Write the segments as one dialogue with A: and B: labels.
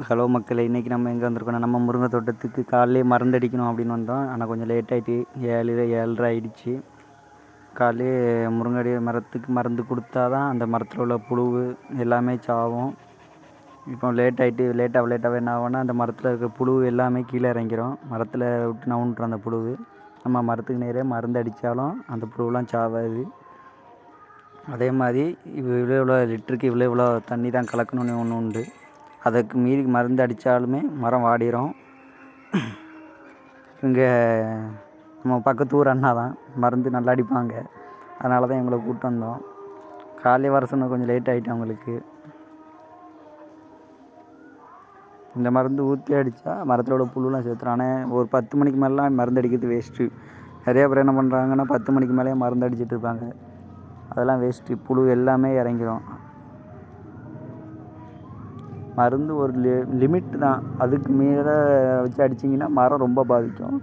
A: Hello மக்களே, இன்றைக்கி நம்ம எங்கே வந்திருக்கோம்னா நம்ம முருங்கை தோட்டத்துக்கு காலையிலே மருந்தடிக்கணும் அப்படின்னு வந்தோம். ஆனால் கொஞ்சம் லேட் ஆகிட்டு 7:30 ஆகிடுச்சு. காலையிலே முருங்கை மரத்துக்கு மருந்து கொடுத்தா தான் அந்த மரத்தில் உள்ள புழு எல்லாமே சாவும். இப்போ லேட்டாக என்ன ஆகும்னா அந்த மரத்தில் இருக்க புழு எல்லாமே கீழே இறங்கிரும். மரத்தில் விட்டு நவுண்டுற அந்த புழு நம்ம மரத்துக்கு நேரே மருந்து அடித்தாலும் அந்த புழுவெலாம் சாவாது. அதே மாதிரி இவ்வளோ லிட்டருக்கு இவ்வளோ தண்ணி தான் கலக்கணும்னு ஒன்று உண்டு. அதுக்கு மீறி மருந்து அடித்தாலுமே மரம் வாடிடும். இங்கே நம்ம பக்கத்து ஊர் அண்ணா தான் மருந்து நல்லா அடிப்பாங்க. அதனால தான் எங்களை கூப்பிட்டு வந்தோம். காலையில் வர சொன்ன கொஞ்சம் லேட் ஆகிட்டு அவங்களுக்கு. இந்த மருந்து ஊற்றி அடித்தா மரத்தில் உள்ள புழுலாம் சேர்த்துரும். ஆனால் ஒரு 10 மணிக்கு மேலாம் மருந்து அடிக்கிறது வேஸ்ட்டு. நிறைய பேர் என்ன பண்ணுறாங்கன்னா 10 மணிக்கு மேலே மருந்து அடிச்சிட்டு இருப்பாங்க. அதெல்லாம் வேஸ்ட்டு. புழு எல்லாமே இறங்கிடும். மருந்து ஒரு லிமிட் தான். அதுக்கு மேலே வச்சு அடிச்சிங்கன்னா மரம் ரொம்ப பாதிக்கும்.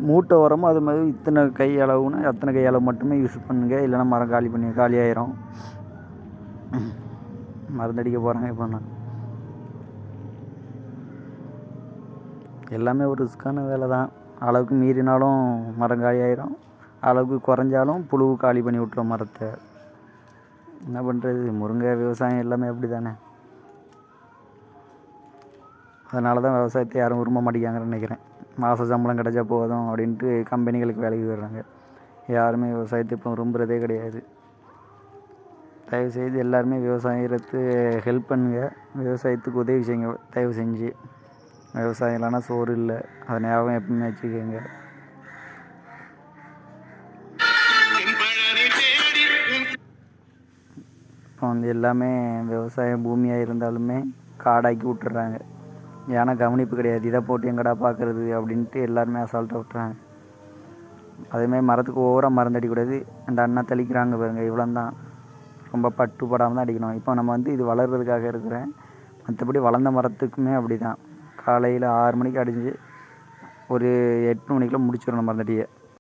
A: மூட்டை உரமும் அது மாதிரி இத்தனை கை அளவுன்னா அத்தனை கை அளவு மட்டுமே யூஸ் பண்ணுங்கள். இல்லைனா மரம் காலியாயிரும். மருந்தடிக்க போகிறாங்க இப்போனா. எல்லாமே ஒரு ரிஸ்க்கான வேலை தான். அளவுக்கு மீறினாலும் மரம் காலியாயிரும். அளவுக்கு குறைஞ்சாலும் புழு காலி பண்ணி விட்டுரும் மரத்தை. என்ன பண்ணுறது, முருங்கை விவசாயம் எல்லாமே அப்படி தானே. அதனால தான் விவசாயத்தை யாரும் விரும்ப மாட்டேங்கிறாங்கன்னு நினைக்கிறேன். மாத சம்பளம் கிடச்சா போதும் அப்படின்ட்டு கம்பெனிகளுக்கு வேலைக்கு போயிடுறாங்க. யாருமே விவசாயத்தை இப்போ விரும்புகிறதே கிடையாது. தயவுசெய்து எல்லாருமே விவசாயத்துக்கு ஹெல்ப் பண்ணுங்கள். விவசாயத்துக்கு உதவி செய்யுங்க தயவு செஞ்சு. விவசாயம் இல்லைன்னா சோறு இல்லை. அதை ஞாபகம் எப்பவுமே வச்சுக்கோங்க. இப்போ எல்லாமே விவசாய பூமியாக இருந்தாலுமே காடாக்கி விட்டுறாங்க. ஏன்னா கவனிப்பு கிடையாது. இதை போட்டு எங்கடா பார்க்குறது அப்படின்ட்டு எல்லாருமே அசால்ட்டாக விட்டுறாங்க. அதேமாதிரி மரத்துக்கு ஓவராக மருந்து அடிக்கக்கூடாது. அந்த அண்ணா தெளிக்கிறாங்க பாருங்கள், இவ்வளோ தான். ரொம்ப படாமல் தான் அடிக்கணும். இப்போ நம்ம இது வளர்கிறதுக்காக இருக்கிறேன். மற்றபடி வளர்ந்த மரத்துக்குமே அப்படி தான். காலையில் 6 மணிக்கு அடிஞ்சு ஒரு 8 மணிக்கெலாம் முடிச்சிடணும் மருந்தடியை.